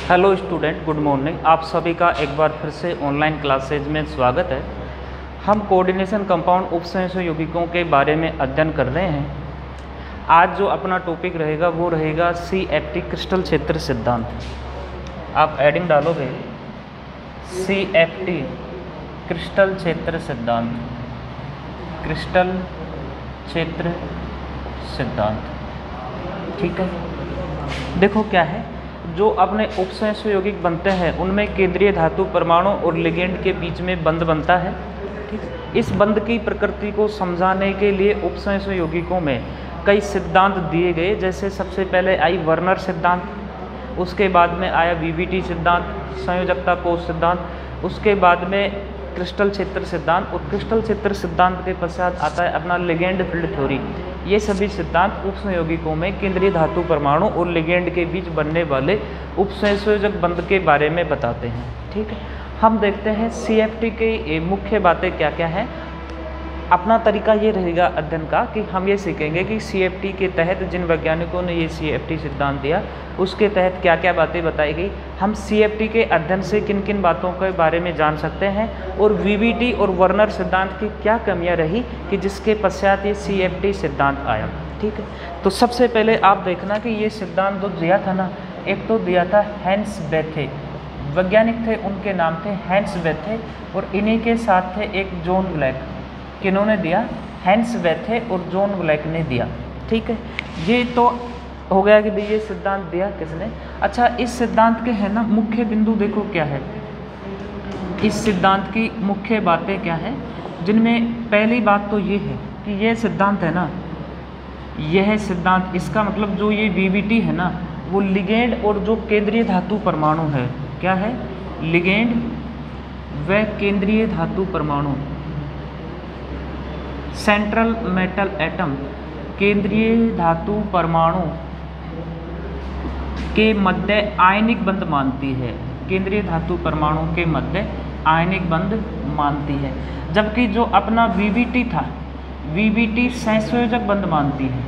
Hello student, good morning. आप सभी का एक बार फिर से ऑनलाइन क्लासेज में स्वागत है। हम कोऑर्डिनेशन कंपाउंड उपसंयोजक यौगिकों के बारे में अध्ययन कर रहे हैं। आज जो अपना टॉपिक रहेगा वो रहेगा CFT क्रिस्टल क्षेत्र सिद्धांत। आप एडिंग डालोगे CFT क्रिस्टल क्षेत्र सिद्धांत, क्रिस्टल क्षेत्र सिद्धांत। ठीक है, देखो क्या है, जो अपने उपसंयोजक यौगिक बनते हैं उनमें केंद्रीय धातु परमाणु और लिगेंड के बीच में बंध बनता है। ठीक, इस बंध की प्रकृति को समझाने के लिए उपसंयोजक यौगिकों में कई सिद्धांत दिए गए। जैसे सबसे पहले आई वर्नर सिद्धांत, उसके बाद में आया VBT सिद्धांत, संयोजकता कोश सिद्धांत, उसके बाद में क्रिस्टल क्षेत्र सिद्धांत, और क्रिस्टल क्षेत्र सिद्धांत के पश्चात आता है अपना लिगेंड फील्ड थ्योरी। ये सभी सिद्धांत उपसंयोजक यौगिकों में केंद्रीय धातु परमाणु और लिगेंड के बीच बनने वाले उपसंयोजक बंध के बारे में बताते हैं। ठीक है, हम देखते हैं CFT के मुख्य बातें क्या क्या हैं। अपना तरीका ये रहेगा अध्ययन का कि हम ये सीखेंगे कि CFT के तहत जिन वैज्ञानिकों ने ये CFT सिद्धांत दिया उसके तहत क्या क्या बातें बताई गई, हम CFT के अध्ययन से किन किन बातों के बारे में जान सकते हैं, और VBT और वर्नर सिद्धांत की क्या कमियां रही कि जिसके पश्चात ये CFT सिद्धांत आया। ठीक है, तो सबसे पहले आप देखना कि ये सिद्धांत जो दिया था ना, एक तो दिया था हैंस बेथे, वैज्ञानिक थे, उनके नाम थे हैंस बेथे, और इन्हीं के साथ थे एक जॉन ब्लैक। किन्होंने दिया? हैंस बेथे और जॉन ब्लैक ने दिया। ठीक है, ये तो हो गया कि भाई ये सिद्धांत दिया किसने। अच्छा, इस सिद्धांत के है ना मुख्य बिंदु देखो क्या है, इस सिद्धांत की मुख्य बातें क्या हैं, जिनमें पहली बात तो ये है कि ये सिद्धांत है ना, यह सिद्धांत, इसका मतलब जो ये VBT है ना, वो लिगेंड और जो केंद्रीय धातु परमाणु है, क्या है, लिगेंड व केंद्रीय धातु परमाणु, सेंट्रल मेटल एटम, केंद्रीय धातु परमाणु के मध्य आयनिक बंध मानती है, केंद्रीय धातु परमाणु के मध्य आयनिक बंध मानती है। जबकि जो अपना VBT था, VBT संयोजक बंध मानती है।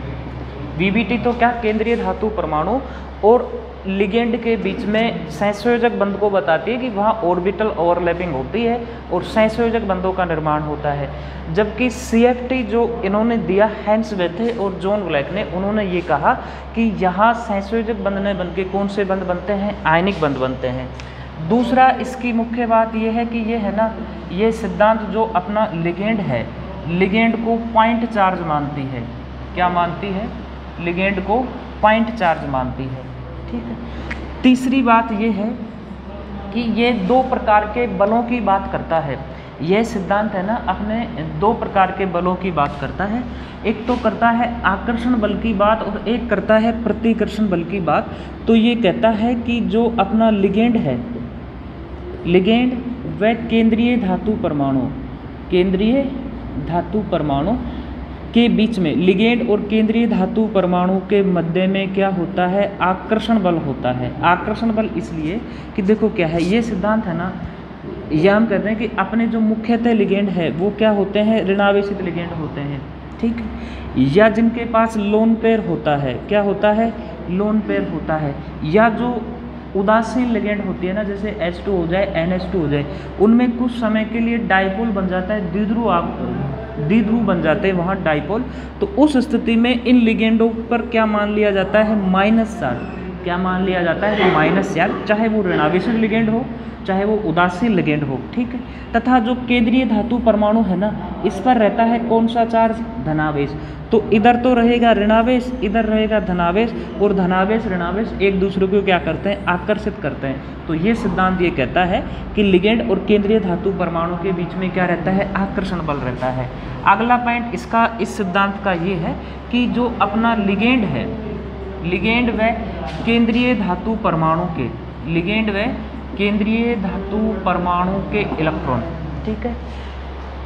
VBT तो क्या, केंद्रीय धातु परमाणु और लिगेंड के बीच में संयोजक बंध को बताती है कि वहाँ ऑर्बिटल ओवरलैपिंग होती है और संयोजक बंधों का निर्माण होता है। जबकि CFT जो इन्होंने दिया हैंस बेथे और जॉन ब्लैक ने, उन्होंने ये कहा कि यहाँ संयोजक बंध ने बन के कौन से बंध बनते हैं, आयनिक बंध बनते हैं। दूसरा इसकी मुख्य बात ये है कि ये है ना, ये सिद्धांत जो अपना लिगेंड है, लिगेंड को पॉइंट चार्ज मानती है। क्या मानती है? लिगेंड को पॉइंट चार्ज मानती है। ठीक है, तीसरी बात ये है कि ये दो प्रकार के बलों की बात करता है। यह सिद्धांत है ना अपने दो प्रकार के बलों की बात करता है। एक तो करता है आकर्षण बल की बात और एक करता है प्रतिकर्षण बल की बात। तो ये कहता है कि जो अपना लिगेंड है, लिगेंड व केंद्रीय धातु परमाणु, केंद्रीय धातु परमाणु के बीच में, लिगेंड और केंद्रीय धातु परमाणु के मध्य में क्या होता है, आकर्षण बल होता है। आकर्षण बल इसलिए कि देखो क्या है, ये सिद्धांत है ना, यह हम कहते हैं कि अपने जो मुख्यतः लिगेंड है वो क्या होते हैं, ऋणावेशित लिगेंड होते हैं। ठीक है, या जिनके पास लोन पेयर होता है, क्या होता है, लोन पेयर होता है, या जो उदासीन लिगेंड होती है ना, जैसे H2 हो जाए, NH2 हो जाए, उनमें कुछ समय के लिए डाइपोल बन जाता है, द्विध्रुव बन जाते हैं वहाँ डाइपोल। तो उस स्थिति में इन लिगेंडों पर क्या मान लिया जाता है, माइनस चार्ज। क्या मान लिया जाता है, माइनस चार्ज, चाहे वो ऋणावेशित लिगेंड हो चाहे वो उदासीन लिगेंड हो। ठीक है, तथा जो केंद्रीय धातु परमाणु है ना, इस पर रहता है कौन सा चार्ज, धनावेश। तो इधर तो रहेगा ऋणावेश, इधर रहेगा धनावेश, और धनावेश ऋणावेश एक दूसरे को क्या करते हैं, आकर्षित करते हैं। तो ये सिद्धांत ये कहता है कि लिगेंड और केंद्रीय धातु परमाणु के बीच में क्या रहता है, आकर्षण बल रहता है। अगला पॉइंट इसका, इस सिद्धांत का ये है कि जो अपना लिगेंड है, लिगेंड व केंद्रीय धातु परमाणु के, लिगेंड व केंद्रीय धातु परमाणु के इलेक्ट्रॉन, ठीक है,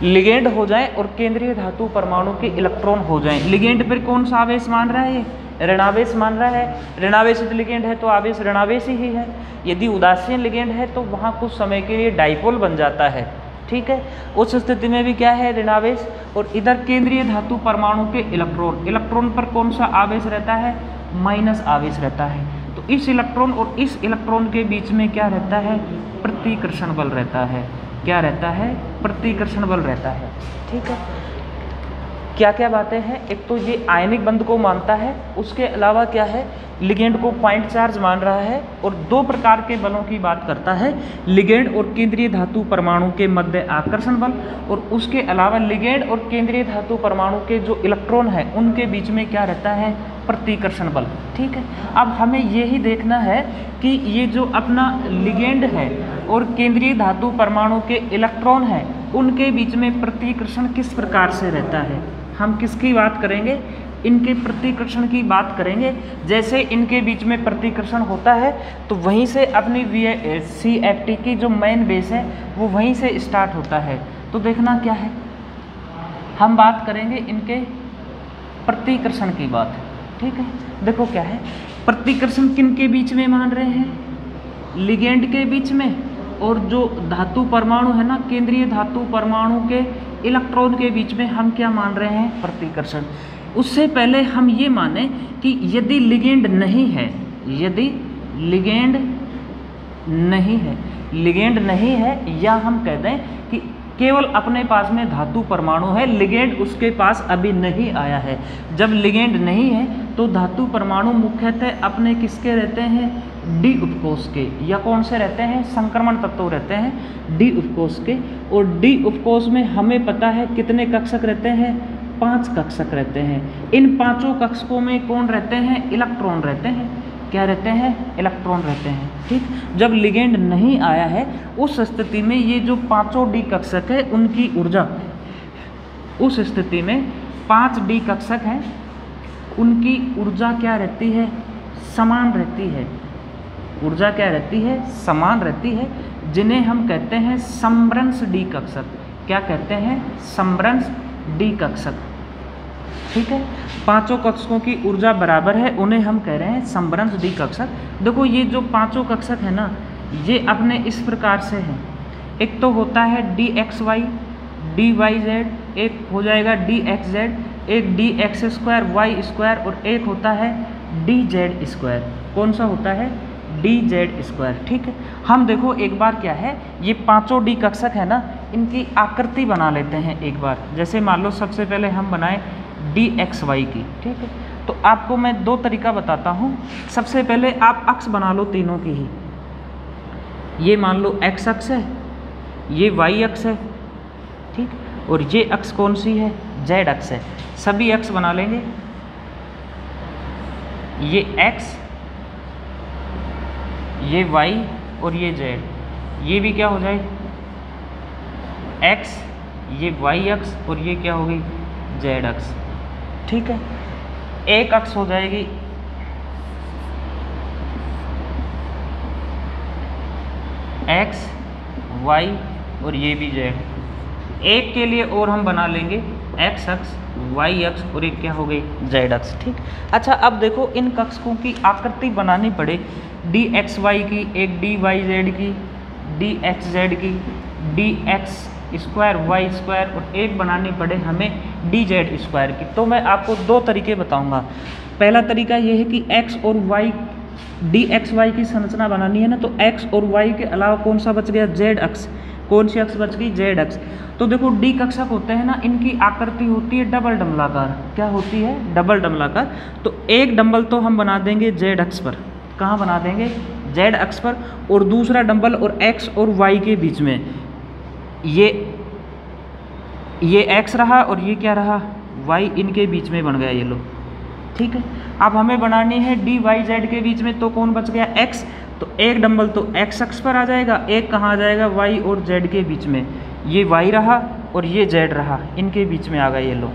लिगेंड हो जाए और केंद्रीय धातु परमाणु के इलेक्ट्रॉन हो जाएं। लिगेंड पर कौन सा आवेश मान रहा है, ऋणावेश मान रहा है। ऋणावेशित लिगेंड है तो आवेश ऋणावेश ही है। यदि उदासीन लिगेंड है तो वहाँ कुछ समय के लिए डाइपोल बन जाता है। ठीक है, उस स्थिति में भी क्या है, ऋणावेश। और इधर केंद्रीय धातु परमाणु के इलेक्ट्रॉन, इलेक्ट्रॉन पर कौन सा आवेश रहता है, माइनस आवेश रहता है। तो इस इलेक्ट्रॉन और इस इलेक्ट्रॉन के बीच में क्या रहता है, प्रतिकर्षण बल रहता है। क्या रहता है, प्रतिकर्षण बल रहता है। ठीक है, क्या क्या बातें हैं, एक तो ये आयनिक बंध को मानता है, उसके अलावा क्या है, लिगेंड को पॉइंट चार्ज मान रहा है, और दो प्रकार के बलों की बात करता है, लिगेंड और केंद्रीय धातु परमाणु के मध्य आकर्षण बल, और उसके अलावा लिगेंड और केंद्रीय धातु परमाणु के जो इलेक्ट्रॉन है उनके बीच में क्या रहता है, प्रतिकर्षण बल। ठीक है, अब हमें यही देखना है कि ये जो अपना लिगेंड है और केंद्रीय धातु परमाणु के इलेक्ट्रॉन है उनके बीच में प्रतिकर्षण किस प्रकार से रहता है। हम किसकी बात करेंगे, इनके प्रतिकर्षण की बात करेंगे। जैसे इनके बीच में प्रतिकर्षण होता है तो वहीं से अपनी CFT की जो मेन बेस है वो वहीं से स्टार्ट होता है। तो देखना क्या है, हम बात करेंगे इनके प्रतिकर्षण की बात। ठीक है, देखो क्या है, प्रतिकर्षण किन के बीच में मान रहे हैं, लिगेंड के बीच में, और जो धातु परमाणु है ना, केंद्रीय धातु परमाणु के इलेक्ट्रॉन के बीच में हम क्या मान रहे हैं, प्रतिकर्षण। उससे पहले हम ये माने कि यदि लिगेंड नहीं है, यदि लिगेंड नहीं है, लिगेंड नहीं है, या हम कह दें कि केवल अपने पास में धातु परमाणु है, लिगेंड उसके पास अभी नहीं आया है। जब लिगेंड नहीं है तो धातु परमाणु मुख्यतः अपने किसके रहते हैं, डी उपकोष के, या कौन से रहते हैं, संक्रमण तत्व रहते हैं डी उपकोष के। और डी उपकोष में हमें पता है कितने कक्षक रहते हैं, 5 कक्षक रहते हैं। इन पांचों कक्षकों में कौन रहते हैं, इलेक्ट्रॉन रहते हैं। क्या रहते हैं, इलेक्ट्रॉन रहते हैं। ठीक, जब लिगेंड नहीं आया है उस स्थिति में ये जो पांचों डी कक्षक है उनकी ऊर्जा, उस स्थिति में 5 डी कक्षक हैं उनकी ऊर्जा क्या रहती है, समान रहती है। ऊर्जा क्या रहती है, समान रहती है, जिन्हें हम कहते हैं समभ्रंश डी कक्षक। क्या कहते हैं, समभ्रंश डी कक्षक। ठीक है, पांचों कक्षकों की ऊर्जा बराबर है, उन्हें हम कह रहे हैं समभ्रंश डी कक्षक। देखो ये जो पांचों कक्षक है ना, ये अपने इस प्रकार से हैं। एक तो होता है dxy, dyz, एक हो जाएगा dxz, एक dx²y², और एक होता है dz²। कौन सा होता है, dz²। ठीक है, हम देखो एक बार क्या है, ये पांचों डी कक्षक है ना, इनकी आकृति बना लेते हैं एक बार। जैसे मान लो सबसे पहले हम बनाए dxy की। ठीक है, तो आपको मैं 2 तरीका बताता हूँ। सबसे पहले आप अक्ष बना लो तीनों की ही। ये मान लो x अक्ष है, ये y अक्ष है, ठीक, और ये अक्ष कौन सी है, z अक्ष है। सभी अक्ष बना लेंगे, ये x, ये y और ये z। ये भी क्या हो जाए, x, ये y अक्ष और ये क्या हो गई, z अक्ष। ठीक है, एक अक्ष हो जाएगी x, y और ये भी z। एक के लिए और हम बना लेंगे x अक्ष, y अक्ष और एक क्या हो गई, z अक्ष। ठीक, अच्छा अब देखो इन कक्षकों की आकृति बनानी पड़े, dxy की, एक dyz की, dxz की, dx²y² और एक बनानी पड़े हमें dz² की। तो मैं आपको 2 तरीके बताऊंगा। पहला तरीका ये है कि x और y, dxy की संरचना बनानी है ना, तो x और y के अलावा कौन सा बच गया, z अक्ष। कौन सी अक्ष बच गई, z अक्ष। तो देखो डी कक्षक होते हैं ना, इनकी आकृति होती है डबल डंबलाकार। क्या होती है, डबल डंबलाकार। तो एक डंबल तो हम बना देंगे z अक्ष पर। कहाँ बना देंगे, z अक्ष पर। और दूसरा डंबल और x और y के बीच में, ये x रहा और ये क्या रहा, y, इनके बीच में बन गया ये लो। ठीक है, अब हमें बनानी है dy z के बीच में, तो कौन बच गया, x। तो एक डंबल तो x अक्ष पर आ जाएगा, एक कहाँ आ जाएगा, y और z के बीच में। ये y रहा और ये z रहा, इनके बीच में आ गया ये लो।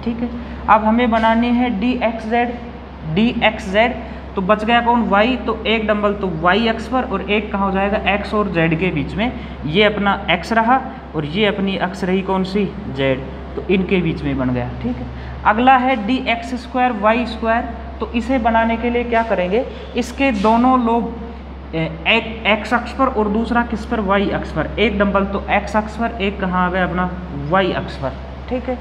ठीक है, अब हमें बनानी है dxz, तो बच गया कौन, y। तो एक डंबल तो y अक्ष पर और एक कहाँ हो जाएगा, x और z के बीच में। ये अपना x रहा और ये अपनी अक्ष रही कौन सी, z, तो इनके बीच में बन गया। ठीक है, अगला है dx²y²। तो इसे बनाने के लिए क्या करेंगे, इसके दोनों लोब एक x अक्ष पर और दूसरा किस पर, y अक्ष पर। एक डंबल तो x अक्ष पर, एक कहाँ आ गया अपना y अक्ष पर। ठीक है।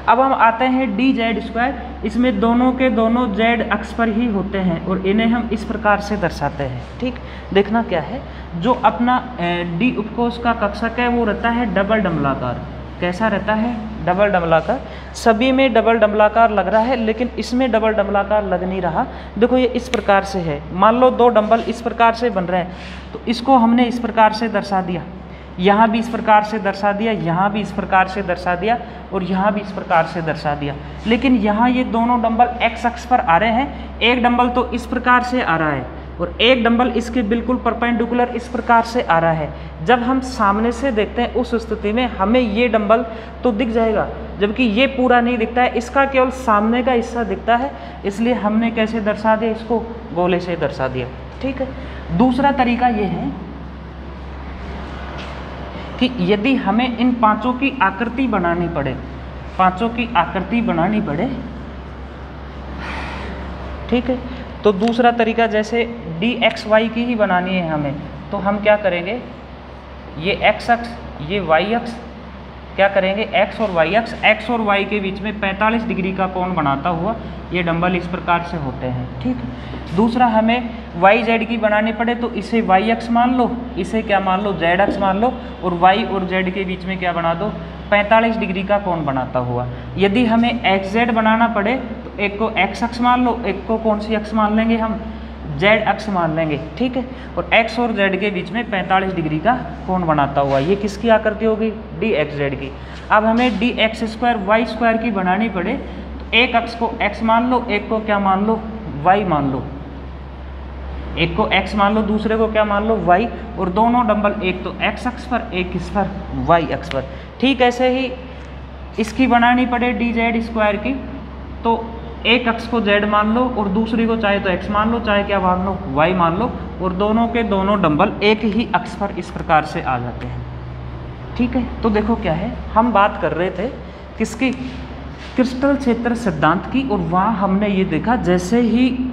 अब हम आते हैं डी जेड स्क्वायर, इसमें दोनों के दोनों जेड अक्ष पर ही होते हैं और इन्हें हम इस प्रकार से दर्शाते हैं। ठीक, देखना क्या है, जो अपना डी उपकोष का कक्षक है वो रहता है डबल डंबलाकार। कैसा रहता है? डबल डंबलाकार। सभी में डबल डंबलाकार लग रहा है, लेकिन इसमें डबल डंबलाकार लग नहीं रहा। देखो ये इस प्रकार से है, मान लो दो डंबल इस प्रकार से बन रहे हैं, तो इसको हमने इस प्रकार से दर्शा दिया, यहाँ भी इस प्रकार से दर्शा दिया, यहाँ भी इस प्रकार से दर्शा दिया और यहाँ भी इस प्रकार से दर्शा दिया। लेकिन यहाँ ये दोनों डंबल एक्स अक्ष पर आ रहे हैं, एक डंबल तो इस प्रकार से आ रहा है और एक डंबल इसके बिल्कुल परपेंडिकुलर इस प्रकार से आ रहा है। जब हम सामने से देखते हैं उस स्थिति में हमें ये डंबल तो दिख जाएगा, जबकि ये पूरा नहीं दिखता है, इसका केवल सामने का हिस्सा दिखता है, इसलिए हमने कैसे दर्शा दिया, इसको गोले से दर्शा दिया। ठीक है। दूसरा तरीका ये है कि यदि हमें इन पांचों की आकृति बनानी पड़े, पांचों की आकृति बनानी पड़े, ठीक है, तो दूसरा तरीका जैसे डी एक्स वाई की ही बनानी है हमें, तो हम क्या करेंगे, ये एक्स अक्ष ये वाई अक्ष, क्या करेंगे एक्स और वाई अक्ष, एक्स और वाई के बीच में 45 डिग्री का कोण बनाता हुआ ये डंबल इस प्रकार से होते हैं। ठीक है। दूसरा हमें वाई जेड की बनानी पड़े तो इसे वाई अक्ष मान लो, इसे क्या मान लो, जेड अक्ष मान लो, और वाई और जेड के बीच में क्या बना दो, 45 डिग्री का कोण बनाता हुआ। यदि हमें एक्स जेड बनाना पड़े तो एक को एक्स अक्ष मान लो, एक को कौन सी अक्ष मान लेंगे हम, जेड अक्ष मान लेंगे। ठीक है। और एक्स और जेड के बीच में 45 डिग्री का कोण बनाता हुआ, ये किसकी आकृति होगी, डी एक्स जेड की। अब हमें D X square Y square की बनानी पड़े तो एक अक्ष को एक्स मान लो, एक को क्या मान लो, वाई मान लो, एक को x मान लो, दूसरे को क्या मान लो, y, और दोनों डंबल एक तो x अक्ष पर, एक किस पर, y अक्ष पर। ठीक ऐसे ही इसकी बनानी पड़े डी जेड स्क्वायर की, तो एक अक्ष को z मान लो और दूसरी को चाहे तो x मान लो, चाहे क्या मान लो, y मान लो, और दोनों के दोनों डंबल एक ही अक्ष पर इस प्रकार से आ जाते हैं। ठीक है। तो देखो क्या है, हम बात कर रहे थे किसकी, क्रिस्टल क्षेत्र सिद्धांत की, और वहाँ हमने ये देखा जैसे ही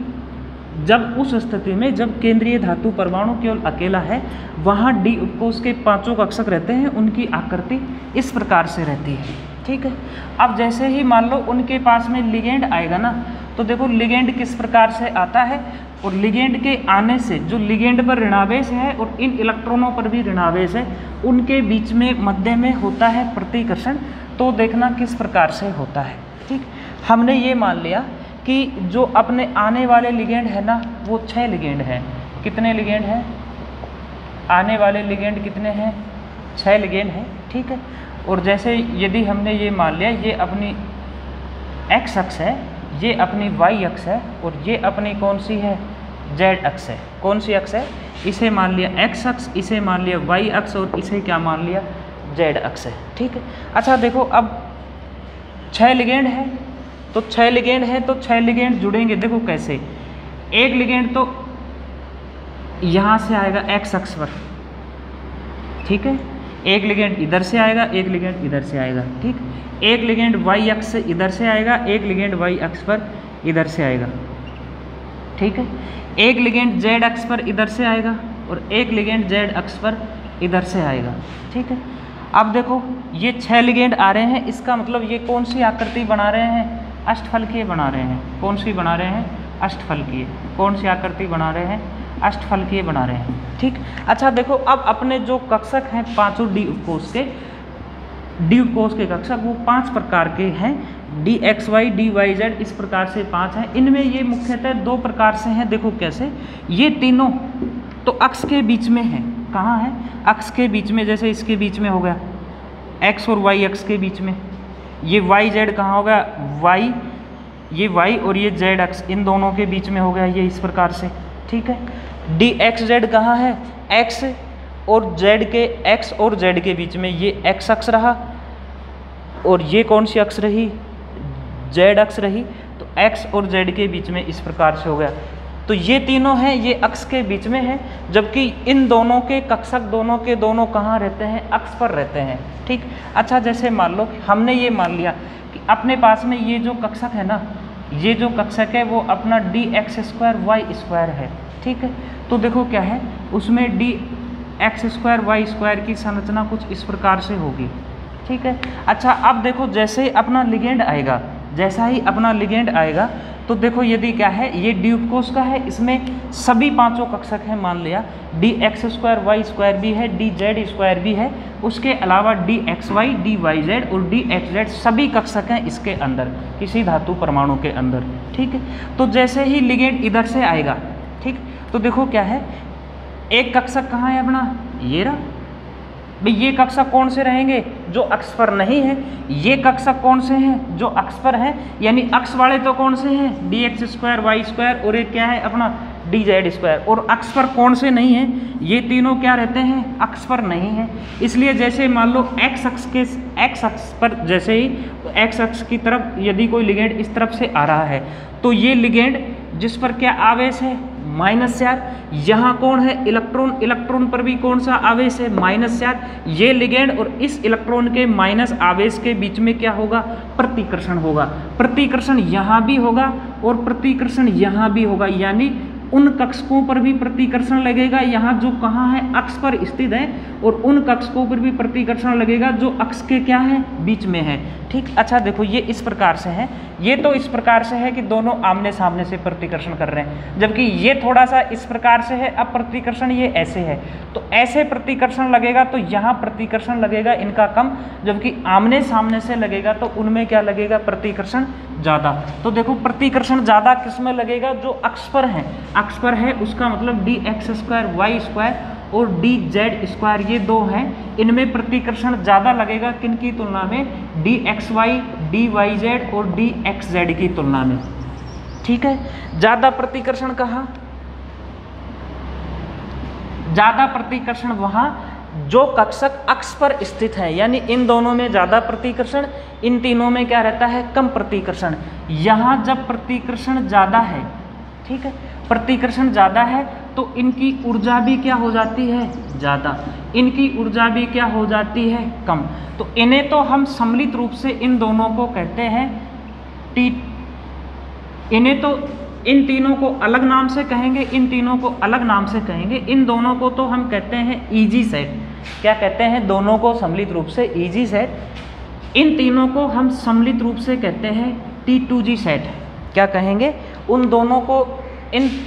जब उस स्थिति में जब केंद्रीय धातु परमाणु केवल अकेला है, वहाँ डी उपकोष के पांचों कक्षक रहते हैं, उनकी आकृति इस प्रकार से रहती है। ठीक है। अब जैसे ही मान लो उनके पास में लिगेंड आएगा ना, तो देखो लिगेंड किस प्रकार से आता है, और लिगेंड के आने से जो लिगेंड पर ऋणावेश है और इन इलेक्ट्रॉनों पर भी ऋणावेश है, उनके बीच में मध्य में होता है प्रतिकर्षण। तो देखना किस प्रकार से होता है। ठीक, हमने ये मान लिया कि जो अपने आने वाले लिगेंड है ना, वो 6 लिगेंड हैं। कितने लिगेंड हैं आने वाले लिगेंड, कितने हैं, 6 लिगेंड हैं। ठीक है। और जैसे यदि हमने ये मान लिया ये अपनी एक्स अक्ष है, ये अपनी वाई अक्ष है, और ये अपनी कौन सी है, जेड अक्ष है। कौन सी अक्ष है, इसे मान लिया एक्स अक्ष, इसे मान लिया वाई अक्ष, और इसे क्या मान लिया, जेड अक्ष है। ठीक है। अच्छा देखो, अब 6 लिगेंड है, तो 6 लिगेंड है तो 6 लिगेंड जुड़ेंगे। देखो कैसे, एक लिगेंड तो यहाँ से आएगा एक्स अक्ष पर, ठीक है, एक लिगेंड इधर से आएगा, एक लिगेंड इधर से आएगा। ठीक, एक लिगेंड वाई अक्ष से इधर से आएगा, एक लिगेंड वाई अक्ष पर इधर से आएगा। ठीक है। एक लिगेंड जेड अक्ष पर इधर से आएगा और एक लिगेंड जेड अक्ष पर इधर से आएगा। ठीक है। अब देखो ये 6 लिगेंड आ रहे हैं, इसका मतलब ये कौन सी आकृति बना रहे हैं, अष्टफलकीय बना रहे हैं। कौन सी बना रहे हैं, अष्टफलकीय। कौन सी आकृति बना रहे हैं, अष्टफलकीय बना रहे हैं। ठीक। अच्छा देखो, अब अपने जो कक्षक हैं पांचों डी उपकोष के कक्षक वो 5 प्रकार के हैं, D X Y, D Y Z, इस प्रकार से 5 हैं। इनमें ये मुख्यतः 2 प्रकार से हैं। देखो कैसे, ये तीनों तो अक्ष के बीच में हैं। कहाँ है, अक्ष के बीच में, जैसे इसके बीच में हो गया एक्स और वाई अक्ष के बीच में। ये वाई जेड कहाँ हो गया, वाई, ये वाई और ये जेड अक्ष, इन दोनों के बीच में हो गया ये इस प्रकार से। ठीक है। डी एक्स जेड कहाँ है, एक्स और जेड के, एक्स और जेड के बीच में ये एक्स अक्ष रहा, और ये कौन सी अक्ष रही, जेड अक्ष रही। तो एक्स और जेड के बीच में इस प्रकार से हो गया। तो ये तीनों हैं, ये अक्ष के बीच में है, जबकि इन दोनों के कक्षक दोनों के दोनों कहाँ रहते हैं, अक्ष पर रहते हैं। ठीक। अच्छा जैसे मान लो हमने ये मान लिया कि अपने पास में ये जो कक्षक है ना, ये जो कक्षक है वो अपना D X square Y square है। ठीक है। तो देखो क्या है, उसमें D X square Y square की संरचना कुछ इस प्रकार से होगी। ठीक है। अच्छा अब देखो जैसे ही अपना लिगेंड आएगा, जैसा ही अपना लिगेंड आएगा तो देखो यदि क्या है, ये डी ऑफकोर्स का है, इसमें सभी पांचों कक्षक हैं, मान लिया D X square Y square भी है, डी जेड स्क्वायर भी है, उसके अलावा D X Y, D Y Z और डी एक्स जेड सभी कक्षक हैं इसके अंदर, किसी धातु परमाणु के अंदर। ठीक है, तो जैसे ही लिगेंड इधर से आएगा, ठीक, तो देखो क्या है, एक कक्षक कहाँ है अपना, ये रहा भाई। ये कक्षक कौन से रहेंगे, जो अक्ष पर नहीं है। ये कक्षक कौन से हैं, जो अक्ष पर हैं, यानी अक्ष वाले तो कौन से हैं, D X square Y square और एक क्या है अपना डी जेड स्क्वायर। और अक्ष पर कौन से नहीं हैं, ये तीनों क्या रहते हैं, अक्ष पर नहीं है। इसलिए जैसे मान लो एक्स अक्ष पर जैसे ही एक्स अक्ष की तरफ यदि कोई लिगेंड इस तरफ से आ रहा है तो ये लिगेंड जिस पर क्या आवेश है, माइनस चार्ज। यहाँ कौन है, इलेक्ट्रॉन, इलेक्ट्रॉन पर भी कौन सा आवेश है, माइनस चार्ज। ये लिगेंड और इस इलेक्ट्रॉन के माइनस आवेश के बीच में क्या होगा, प्रतिकर्षण होगा। प्रतिकर्षण यहाँ भी होगा और प्रतिकर्षण यहाँ भी होगा, यानी उन कक्षकों पर भी प्रतिकर्षण लगेगा यहाँ जो कहाँ है, अक्ष पर स्थित है, और उन कक्षकों पर भी प्रतिकर्षण लगेगा जो अक्ष के क्या है, बीच में है। ठीक, अच्छा देखो ये इस प्रकार से है, ये तो इस प्रकार से है कि दोनों आमने सामने से प्रतिकर्षण कर रहे हैं, जबकि ये थोड़ा सा इस प्रकार से है। अब प्रतिकर्षण ये ऐसे है, तो ऐसे प्रतिकर्षण लगेगा तो यहाँ प्रतिकर्षण लगेगा इनका कम, जबकि आमने सामने से लगेगा तो उनमें क्या लगेगा, प्रतिकर्षण ज़्यादा। तो देखो प्रतिकर्षण ज़्यादा किस में लगेगा, जो अक्ष पर है, अक्ष पर है उसका मतलब D X square Y square और डी जेड स्क्वायर, ये दो हैं, इनमें प्रतिकर्षण ज़्यादा लगेगा किन की तुलना में, D X Y, D Y Z और डी एक्स जेड की तुलना में। ठीक है, ज़्यादा प्रतिकर्षण कहाँ, ज़्यादा प्रतिकर्षण वहाँ जो कक्षक अक्ष पर स्थित है, यानी इन दोनों में ज़्यादा प्रतिकर्षण, इन तीनों में क्या रहता है, कम प्रतिकर्षण। यहाँ जब प्रतिकर्षण ज़्यादा है, ठीक है, प्रतिकर्षण ज़्यादा है तो इनकी ऊर्जा भी क्या हो जाती है, ज़्यादा, इनकी ऊर्जा भी क्या हो जाती है, कम। तो इन्हें तो हम सम्मिलित रूप से इन दोनों को कहते हैं टी, इन्हें तो इन तीनों को अलग नाम से कहेंगे, इन तीनों को अलग नाम से कहेंगे, इन दोनों को तो हम कहते हैं ईजी सेट। क्या कहते हैं, दोनों को सम्मिलित रूप से ईजी सेट। इन तीनों को हम सम्मिलित रूप से कहते हैं T2G सेट। क्या कहेंगे, उन दोनों को,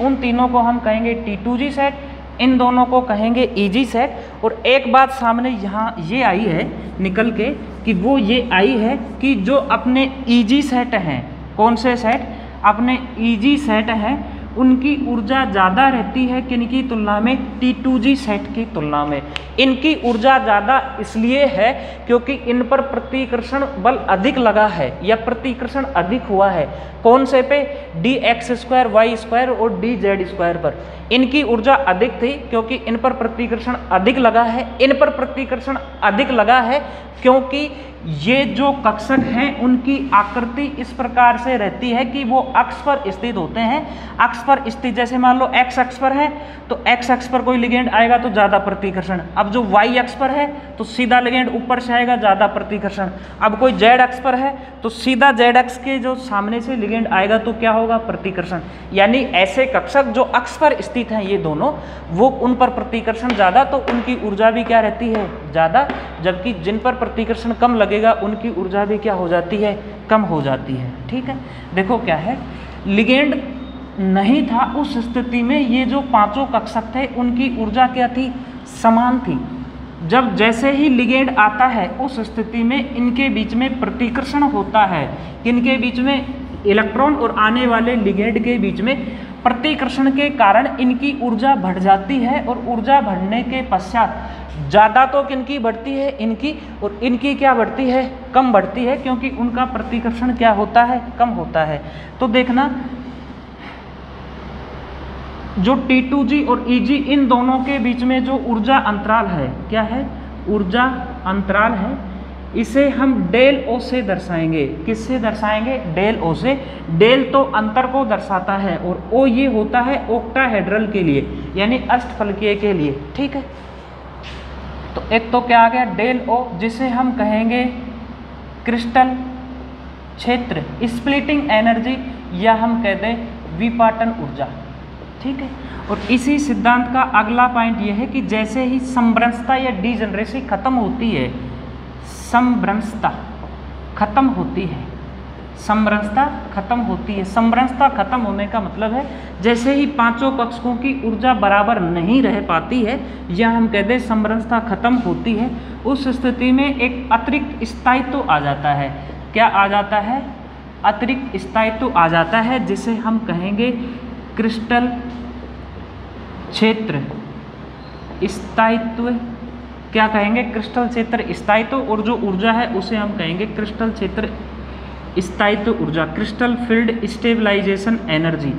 उन तीनों को हम कहेंगे T2G सेट, इन दोनों को कहेंगे ईजी सेट। और एक बात सामने यहाँ ये आई है निकल के कि वो ये आई है कि जो अपने ईजी सेट हैं, कौन से सेट, अपने ईजी सेट हैं, उनकी ऊर्जा ज़्यादा रहती है किनकी तुलना में, T2G सेट की तुलना में। इनकी ऊर्जा ज़्यादा इसलिए है क्योंकि इन पर प्रतिकर्षण बल अधिक लगा है या प्रतिकर्षण अधिक हुआ है, कौन से पे, D X square Y square और डी जेड स्क्वायर पर। इनकी ऊर्जा अधिक थी क्योंकि इन पर प्रतिकर्षण अधिक लगा है। इन पर प्रतिकर्षण अधिक लगा है क्योंकि ये जो कक्षक हैं उनकी आकृति इस प्रकार से रहती है कि वो अक्ष पर स्थित होते हैं। अक्ष पर स्थित, जैसे मान लो एक्स अक्ष पर है तो एक्स अक्ष पर कोई लिगेंड आएगा तो ज़्यादा प्रतिकर्षण। अब जो वाई अक्ष पर है तो सीधा लिगेंड ऊपर से आएगा, ज़्यादा प्रतिकर्षण। अब कोई जेड अक्ष पर है तो सीधा जेड अक्ष के जो सामने से लिगेंड आएगा तो क्या होगा, प्रतिकर्षण। यानी ऐसे कक्षक जो अक्ष पर स्थित हैं ये दोनों, वो उन पर प्रतिकर्षण ज़्यादा तो उनकी ऊर्जा भी क्या रहती है, ज़्यादा, जबकि जिन पर प्रतिकर्षण कम लगेगा उनकी ऊर्जा भी क्या हो जाती है, कम हो जाती है। ठीक है, देखो क्या है, लिगेंड नहीं था उस स्थिति में ये जो पांचों कक्षक थे उनकी ऊर्जा क्या थी, समान थी। जब जैसे ही लिगेंड आता है उस स्थिति में इनके बीच में प्रतिकर्षण होता है, किनके बीच में, इलेक्ट्रॉन और आने वाले लिगेंड के बीच में प्रतिकर्षण के कारण इनकी ऊर्जा बढ़ जाती है। और ऊर्जा बढ़ने के पश्चात ज़्यादा तो किनकी बढ़ती है, इनकी, और इनकी क्या बढ़ती है, कम बढ़ती है, क्योंकि उनका प्रतिकर्षण क्या होता है, कम होता है। तो देखना जो T2G और EG इन दोनों के बीच में जो ऊर्जा अंतराल है, क्या है, ऊर्जा अंतराल है, इसे हम डेल ओ से दर्शाएंगे। किससे दर्शाएंगे, डेल ओ से। डेल तो अंतर को दर्शाता है और ओ ये होता है ओक्टाहेड्रल के लिए, यानी अष्टफलकीय के लिए। ठीक है, तो एक तो क्या आ गया, डेल ओ, जिसे हम कहेंगे क्रिस्टल क्षेत्र, स्प्लिटिंग एनर्जी, या हम कहते हैं विपाटन ऊर्जा। ठीक है, और इसी सिद्धांत का अगला पॉइंट यह है कि जैसे ही समभ्रंशता या डीजनरेसी खत्म होती है, समभ्रंशता खत्म होती है, समभ्रंशता खत्म होती है। समभ्रंशता खत्म होने का मतलब है जैसे ही पांचों कक्षकों की ऊर्जा बराबर नहीं रह पाती है, या हम कहते हैं समभ्रंशता खत्म होती है, उस स्थिति में एक अतिरिक्त स्थायित्व आ जाता है। क्या आ जाता है? अतिरिक्त स्थायित्व आ जाता है, जिसे हम कहेंगे क्रिस्टल क्षेत्र स्थायित्व। क्या कहेंगे? क्रिस्टल क्षेत्र स्थायित्व। और जो ऊर्जा है उसे हम कहेंगे क्रिस्टल क्षेत्र स्थायित्व ऊर्जा, क्रिस्टल फील्ड स्टेबलाइजेशन एनर्जी,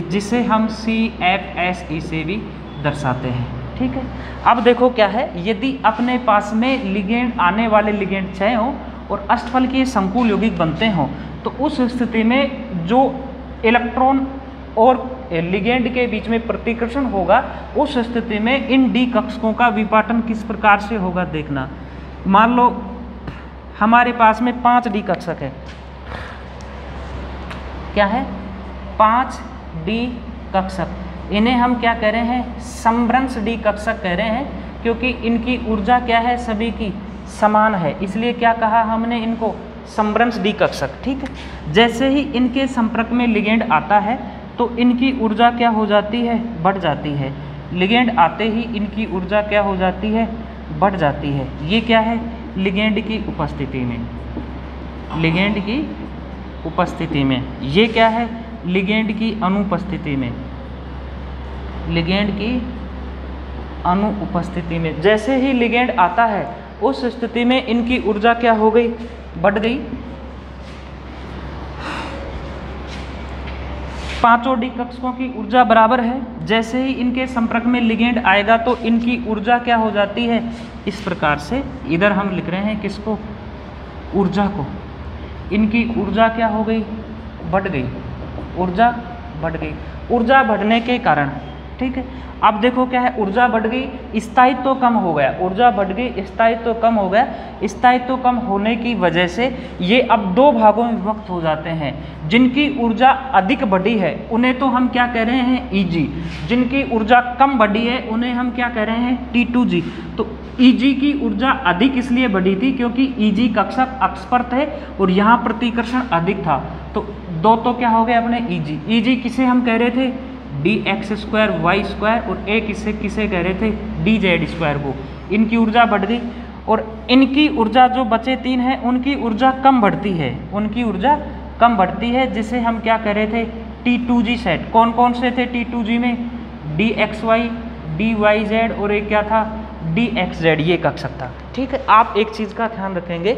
जिसे हम CFSE से भी दर्शाते हैं। ठीक है। अब देखो क्या है, यदि अपने पास में लिगेंड आने वाले लिगेंड क्षय हो और अष्टफल के संकुल यौगिक बनते हों, तो उस स्थिति में जो इलेक्ट्रॉन और लिगेंड के बीच में प्रतिकर्षण होगा, उस स्थिति में इन डी कक्षकों का विपाटन किस प्रकार से होगा देखना। मान लो हमारे पास में 5 डी कक्षक है। क्या है? 5 डी कक्षक। इन्हें हम क्या कह रहे हैं? समभ्रंश डी कक्षक कह रहे हैं, क्योंकि इनकी ऊर्जा क्या है? सभी की समान है, इसलिए क्या कहा हमने इनको? समभ्रंश डी कक्षक। ठीक है। जैसे ही इनके संपर्क में लिगेंड आता है तो इनकी ऊर्जा क्या हो जाती है? बढ़ जाती है। लिगेंड आते ही इनकी ऊर्जा क्या हो जाती है? बढ़ जाती है। ये क्या है? लिगेंड की उपस्थिति में, लिगेंड की उपस्थिति में। ये क्या है? लिगेंड की अनुपस्थिति में, लिगेंड की अनुपस्थिति में। जैसे ही लिगेंड आता है उस स्थिति में इनकी ऊर्जा क्या हो गई? बढ़ गई। पांचों डी कक्षकों की ऊर्जा बराबर है। जैसे ही इनके संपर्क में लिगेंड आएगा तो इनकी ऊर्जा क्या हो जाती है? इस प्रकार से। इधर हम लिख रहे हैं किसको? ऊर्जा को। इनकी ऊर्जा क्या हो गई? बढ़ गई। ऊर्जा बढ़ गई। ऊर्जा बढ़ने के कारण, ठीक है। अब देखो क्या है? ऊर्जा बढ़ गई, स्थायित्व कम हो गया। ऊर्जा बढ़ गई, स्थायित्व कम हो गया। स्थायित्व कम होने की वजह से ये अब 2 भागों में विभक्त हो जाते हैं। जिनकी ऊर्जा अधिक बढ़ी है उन्हें तो हम क्या कह रहे हैं? Eg। जिनकी ऊर्जा कम बढ़ी है उन्हें हम क्या कह रहे हैं? T2G। तो Eg की ऊर्जा अधिक इसलिए बढ़ी थी क्योंकि Eg कक्षक अक्ष पर थे और यहाँ प्रतिकर्षण अधिक था। तो 2 तो क्या हो गए अपने? Eg किसे हम कह रहे थे? dx² y² और एक किसे कह रहे थे? dz² को। इनकी ऊर्जा बढ़ गई और इनकी ऊर्जा जो बचे 3 हैं उनकी ऊर्जा कम बढ़ती है, उनकी ऊर्जा कम बढ़ती है, जिसे हम क्या कह रहे थे? T2G set. कौन कौन से थे T2G में? dxy, dyz और एक क्या था? dxz। ये कक्षक था। ठीक है। आप एक चीज़ का ध्यान रखेंगे,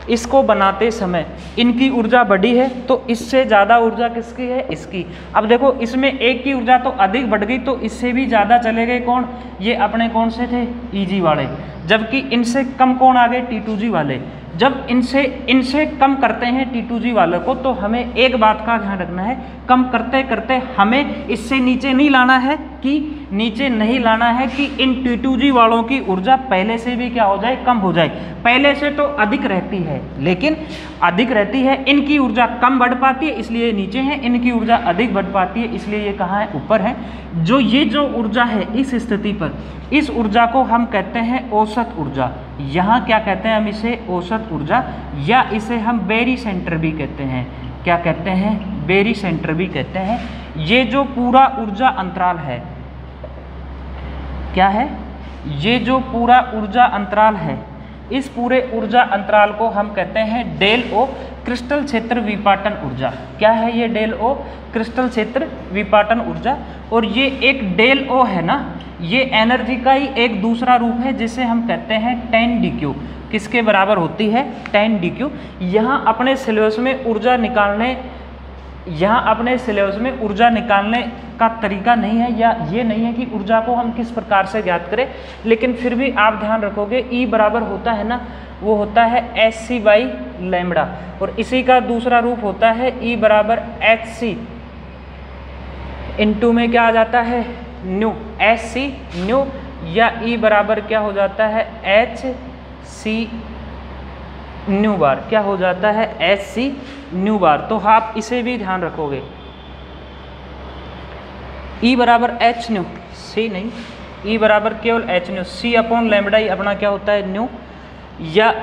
इसको बनाते समय इनकी ऊर्जा बढ़ी है तो इससे ज़्यादा ऊर्जा किसकी है? इसकी। अब देखो इसमें एक की ऊर्जा तो अधिक बढ़ गई तो इससे भी ज़्यादा चले गए कौन? ये अपने कौन से थे? Eg वाले। जबकि इनसे कम कौन आ गए? T2G वाले। जब इनसे कम करते हैं T2G वालों को तो हमें एक बात का ध्यान रखना है, कम करते करते हमें इससे नीचे नहीं लाना है कि इन T2G वालों की ऊर्जा पहले से भी क्या हो जाए? कम हो जाए। पहले से तो अधिक रहती है, लेकिन अधिक रहती है, इनकी ऊर्जा कम बढ़ पाती है इसलिए नीचे है, इनकी ऊर्जा अधिक बढ़ पाती है इसलिए ये कहाँ है? ऊपर है। जो ऊर्जा है इस स्थिति पर, इस ऊर्जा को हम कहते हैं औसत ऊर्जा। यहाँ क्या कहते हैं हम इसे? औसत ऊर्जा, या इसे हम बेरी सेंटर भी कहते हैं। क्या कहते हैं? बेरी सेंटर भी कहते हैं। ये जो पूरा ऊर्जा अंतराल है, क्या है? ये जो पूरा ऊर्जा अंतराल है, इस पूरे ऊर्जा अंतराल को हम कहते हैं डेल ओ, क्रिस्टल क्षेत्र विपाटन ऊर्जा। क्या है ये डेल ओ? क्रिस्टल क्षेत्र विपाटन ऊर्जा। और ये एक डेल ओ है ना, ये एनर्जी का ही एक दूसरा रूप है जिसे हम कहते हैं 10dq। किसके बराबर होती है? 10dq। यहाँ अपने सिलेबस में ऊर्जा निकालने का तरीका नहीं है, या ये नहीं है कि ऊर्जा को हम किस प्रकार से ज्ञात करें, लेकिन फिर भी आप ध्यान रखोगे E बराबर होता है ना, वो होता है hc/λ, और इसी का दूसरा रूप होता है E बराबर hc इनटू में क्या आ जाता है? न्यू, hc न्यू, या E बराबर क्या हो जाता है? hc न्यू बार। क्या हो जाता है? hc न्यू बार। तो आप इसे भी ध्यान रखोगे। E बराबर h न्यू, c नहीं, E बराबर केवल h न्यू, c/λ ही अपना क्या होता है? न्यू, या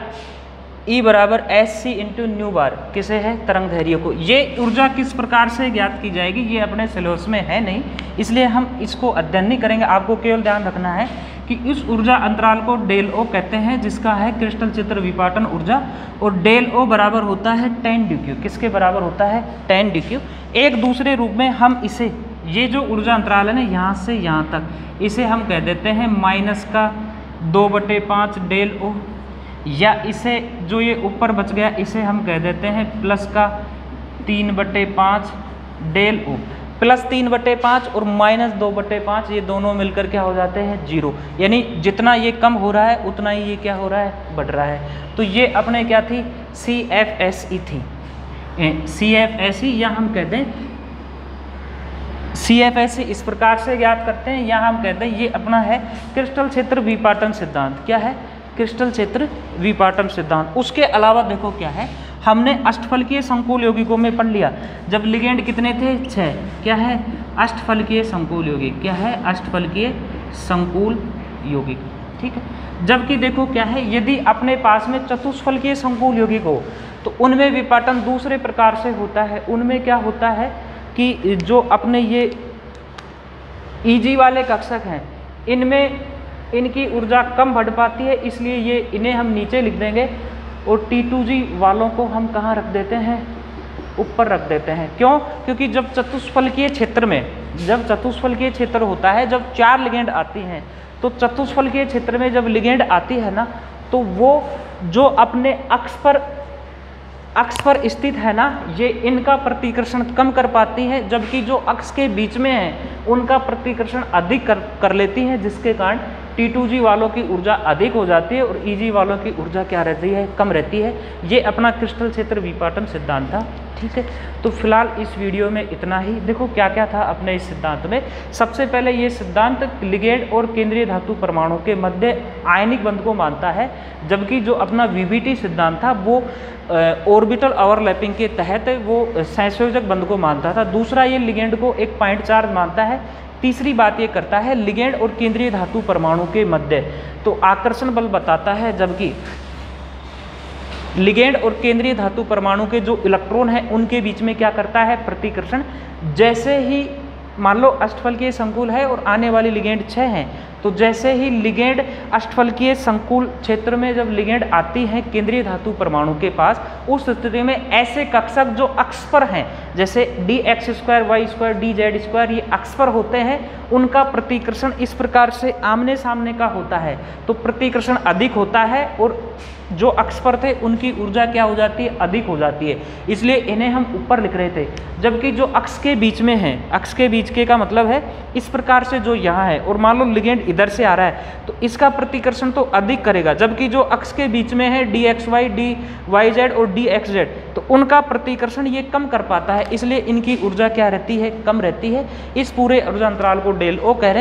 E बराबर एस सी इंटू न्यू बार किसे है, तरंग दैर्घ्य को। ये ऊर्जा किस प्रकार से ज्ञात की जाएगी ये अपने सिलेबस में है नहीं, इसलिए हम इसको अध्ययन नहीं करेंगे। आपको केवल ध्यान रखना है कि इस ऊर्जा अंतराल को डेल ओ कहते हैं, जिसका है क्रिस्टल चित्र विपाटन ऊर्जा, और डेल ओ बराबर होता है 10 डी क्यू। किसके बराबर होता है, 10 डी क्यू। एक दूसरे रूप में हम इसे, ये जो ऊर्जा अंतराल है ना यहाँ से यहाँ तक, इसे हम कह देते हैं माइनस का 2/5 डेल ओ, या इसे जो ये ऊपर बच गया इसे हम कह देते हैं प्लस का 3/5 डेल ओ। प्लस 3/5 और माइनस 2/5 ये दोनों मिलकर क्या हो जाते हैं, 0। यानी जितना ये कम हो रहा है उतना ही ये क्या हो रहा है, बढ़ रहा है। तो ये अपने क्या थी, CFSE थी, CFSE, या हम कहते हैं CFSE इस प्रकार से ज्ञात करते हैं, या हम कहते हैं ये अपना है क्रिस्टल क्षेत्र विपाटन सिद्धांत। क्या है, क्रिस्टल क्षेत्र विपाटन सिद्धांत। उसके अलावा देखो क्या है, हमने अष्टफलकीय संकुल यौगिकों में पढ़ लिया, जब लिगेंड कितने थे, 6। क्या है, अष्टफलकीय संकुल यौगिक। क्या है, अष्टफलकीय संकुल यौगिक, ठीक है। जबकि देखो क्या है, यदि अपने पास में चतुष्फलकीय संकुल यौगिक हो तो उनमें विपाटन दूसरे प्रकार से होता है। उनमें क्या होता है कि जो अपने ये Eg वाले कक्षक हैं, इनमें इनकी ऊर्जा कम बढ़ पाती है, इसलिए ये इन्हें हम नीचे लिख देंगे, और T2G वालों को हम कहाँ रख देते हैं, ऊपर रख देते हैं। क्यों, क्योंकि जब चतुष्फलकीय क्षेत्र में, जब चतुष्फलकीय क्षेत्र होता है, जब 4 लिगेंड आती हैं, तो चतुष्फलकीय क्षेत्र में जब लिगेंड आती है ना, तो वो जो अपने अक्ष पर स्थित है ना, ये इनका प्रतिकर्षण कम कर पाती है, जबकि जो अक्ष के बीच में है उनका प्रतिकर्षण अधिक कर लेती है, जिसके कारण T2G वालों की ऊर्जा अधिक हो जाती है और Eg वालों की ऊर्जा क्या रहती है, कम रहती है। ये अपना क्रिस्टल क्षेत्र विपाटन सिद्धांत था, ठीक है। तो फिलहाल इस वीडियो में इतना ही। देखो क्या क्या था अपने इस सिद्धांत में। सबसे पहले ये सिद्धांत लिगेंड और केंद्रीय धातु परमाणु के मध्य आयनिक बंध को मानता है, जबकि जो अपना VBT सिद्धांत था वो ऑर्बिटल ओवरलैपिंग के तहत वो सहसंयोजक बंध को मानता था। दूसरा, ये लिगेंड को एक पॉइंट चार्ज मानता है। तीसरी बात ये करता है, लिगेंड और केंद्रीय धातु परमाणु के मध्य तो आकर्षण बल बताता है, जबकि लिगेंड और केंद्रीय धातु परमाणु के जो इलेक्ट्रॉन हैं उनके बीच में क्या करता है, प्रतिकर्षण। जैसे ही मान लो अष्टफलकीय संकुल है और आने वाली लिगेंड 6 हैं, तो जैसे ही लिगेंड अष्टफलकीय संकुल क्षेत्र में जब लिगेंड आती है केंद्रीय धातु परमाणु के पास, उस स्थिति में ऐसे कक्षक जो अक्ष पर हैं, जैसे dx², y², dz², ये अक्ष पर होते हैं, उनका प्रतिकर्षण इस प्रकार से आमने सामने का होता है, तो प्रतिकर्षण अधिक होता है, और जो अक्ष पर थे उनकी ऊर्जा क्या हो जाती है, अधिक हो जाती है। इसलिए इन्हें हम ऊपर लिख रहे थे। जबकि जो अक्ष के बीच में है, अक्ष के बीच के का मतलब है इस प्रकार से जो यहाँ है, और मान लो लिगेंड इधर से आ रहा है, तो इसका प्रतिकर्षण तो अधिक करेगा, जबकि जो अक्ष के बीच में है dxy, dyz और dxz, तो उनका प्रतिकर्षण ये कम कर पाता है, इसलिए इनकी ऊर्जा क्या रहती है, कम रहती है। इस पूरे ऊर्जा अंतराल को डेल ओ कह रहे हैं।